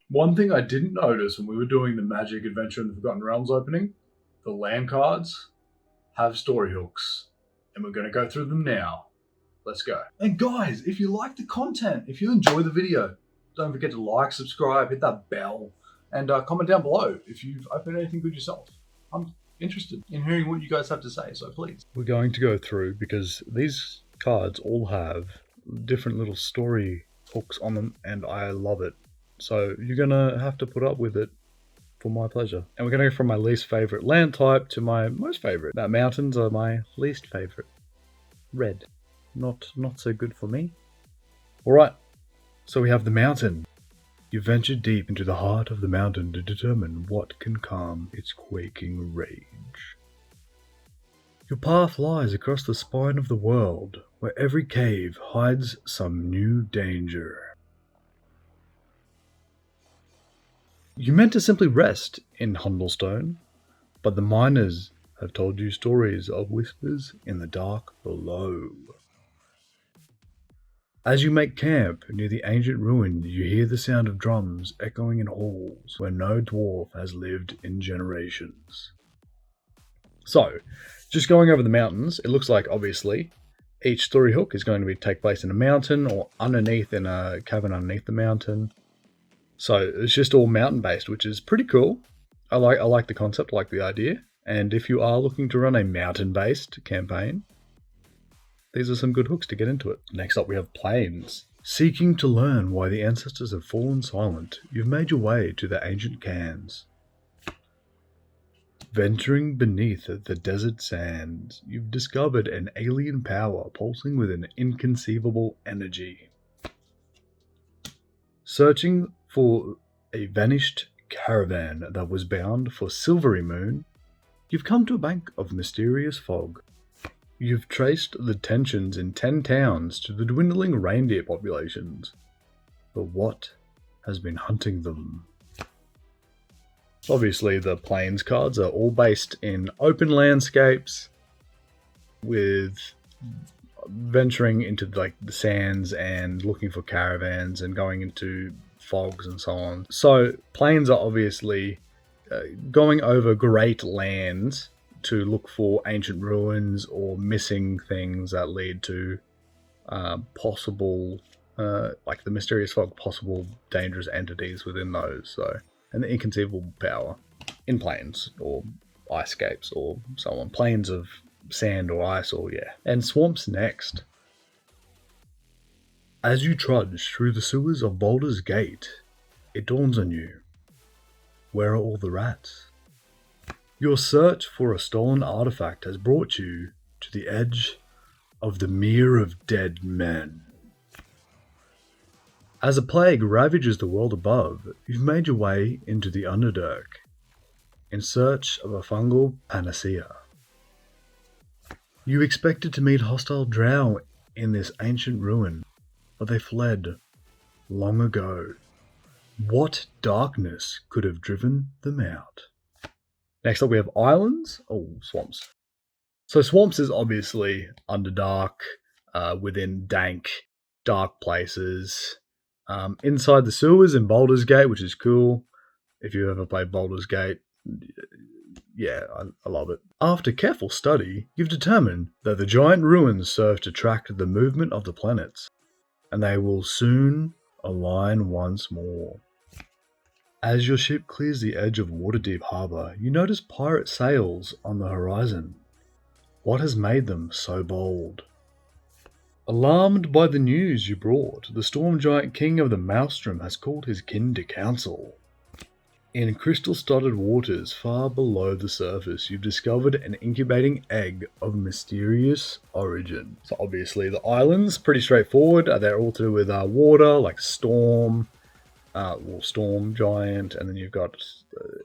One thing I didn't notice when we were doing the Magic Adventure in the Forgotten Realms opening, the land cards have story hooks, and we're going to go through them now. Let's go. And guys, if you like the content, if you enjoy the video, don't forget to like, subscribe, hit that bell, and comment down below if you've opened anything good yourself. I'm interested in hearing what you guys have to say, so please. We're going to go through because these cards all have different little story hooks on them, and I love it. So you're going to have to put up with it for my pleasure. And we're going to go from my least favorite land type to my most favorite. Now, mountains are my least favorite. Red. Not so good for me. Alright, so we have the mountain. You venture deep into the heart of the mountain to determine what can calm its quaking rage. Your path lies across the spine of the world, where every cave hides some new danger. You meant to simply rest in Hundlestone, but the miners have told you stories of whispers in the dark below. As you make camp near the ancient ruin, you hear the sound of drums echoing in halls where no dwarf has lived in generations. So, just going over the mountains, it looks like obviously each story hook is going to take place in a mountain or underneath in a cavern underneath the mountain. So it's just all mountain based, which is pretty cool. I like the concept, I like the idea. And if you are looking to run a mountain based campaign, these are some good hooks to get into it. Next up we have plains. Seeking to learn why the ancestors have fallen silent, you've made your way to the ancient Khans. Venturing beneath the desert sands, you've discovered an alien power pulsing with an inconceivable energy. Searching for a vanished caravan that was bound for Silvery Moon, you've come to a bank of mysterious fog. You've traced the tensions in 10 towns to the dwindling reindeer populations. But what has been hunting them? Obviously, the plains cards are all based in open landscapes with venturing into like the sands and looking for caravans and going into fogs and so on. So plains are obviously going over great lands to look for ancient ruins or missing things that lead to possible, like the mysterious fog, possible dangerous entities within those. So, and the inconceivable power in plains or icescapes or so on. Plains of sand or ice or and swamps next. As you trudge through the sewers of Baldur's Gate, it dawns on you. Where are all the rats? Your search for a stolen artifact has brought you to the edge of the Mere of Dead Men. As a plague ravages the world above, you've made your way into the Underdark in search of a fungal panacea. You expected to meet hostile drow in this ancient ruin, but they fled long ago. What darkness could have driven them out? Next up we have islands. Swamps. So swamps is obviously underdark, within dank, dark places. Inside the sewers in Baldur's Gate, which is cool. If you ever played Baldur's Gate, I love it. After careful study, you've determined that the giant ruins serve to track the movement of the planets, and they will soon align once more. As your ship clears the edge of Waterdeep Harbour, you notice pirate sails on the horizon. What has made them so bold? Alarmed by the news you brought, the Storm Giant King of the Maelstrom has called his kin to council. In crystal-studded waters far below the surface, you've discovered an incubating egg of mysterious origin. So obviously the islands, pretty straightforward. They're all to do with water, like Storm, Storm Giant, and then you've got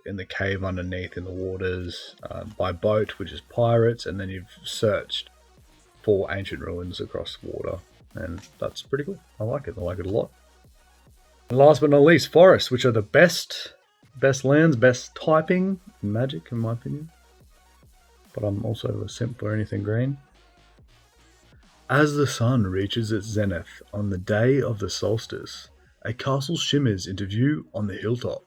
in the cave underneath in the waters by boat, which is pirates, and then you've searched for ancient ruins across water, and that's pretty cool. I like it a lot. And last but not least, forests, which are the best lands, best typing in Magic, in my opinion. but I'm also a simp for anything green. As the sun reaches its zenith on the day of the solstice, a castle shimmers into view on the hilltop,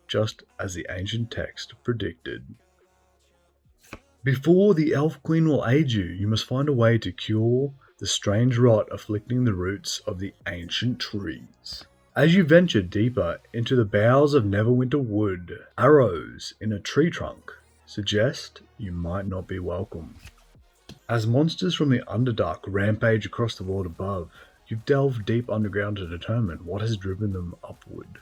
just as the ancient text predicted. Before the Elf Queen will aid you, you must find a way to cure the strange rot afflicting the roots of the ancient trees. As you venture deeper into the boughs of Neverwinter Wood, arrows in a tree trunk suggest you might not be welcome. As monsters from the Underdark rampage across the world above, you've delved deep underground to determine what has driven them upward.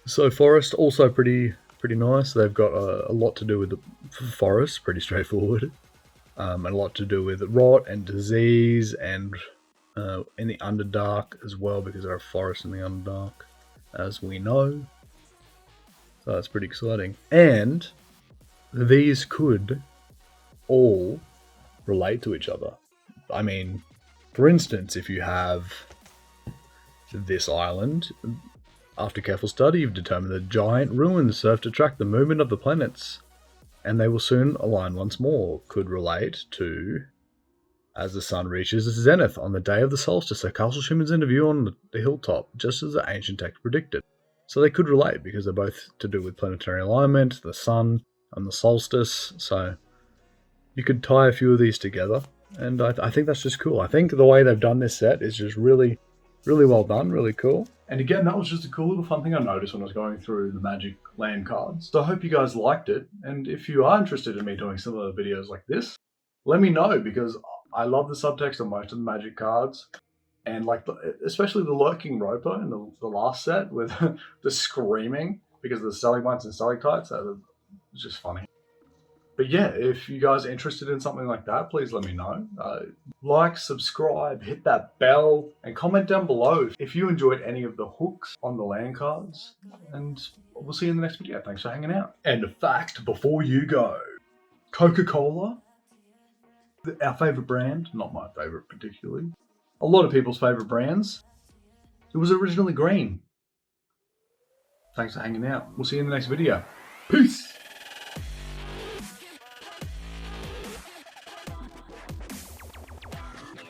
So forest also pretty nice. They've got a lot to do with the forest, pretty straightforward. And a lot to do with rot and disease and in the Underdark as well, because there are forests in the Underdark, as we know. So that's pretty exciting. And these could all relate to each other. I mean, for instance, if you have this island, after careful study, you've determined that giant ruins serve to track the movement of the planets, and they will soon align once more. Could relate to as the sun reaches its zenith on the day of the solstice, a castle shimmers into view on the hilltop, just as the ancient text predicted. So they could relate because they're both to do with planetary alignment, the sun, and the solstice. So you could tie a few of these together, and I think that's just cool. I think the way they've done this set is just really well done, really cool. And again, that was just a cool little fun thing I noticed when I was going through the Magic land cards. So I hope you guys liked it, and if you are interested in me doing similar videos like this, let me know, because I love the subtext of most of the Magic cards, and like especially the Lurking Roper in the last set with the screaming because of the stalagmites and stalactites. That was just funny. But yeah, if you guys are interested in something like that, please let me know. Like, subscribe, hit that bell, and comment down below if you enjoyed any of the hooks on the land cards. And we'll see you in the next video. Thanks for hanging out. And a fact before you go. Coca-Cola, our favourite brand, not my favourite particularly, a lot of people's favourite brands, it was originally green. Thanks for hanging out. We'll see you in the next video. Peace!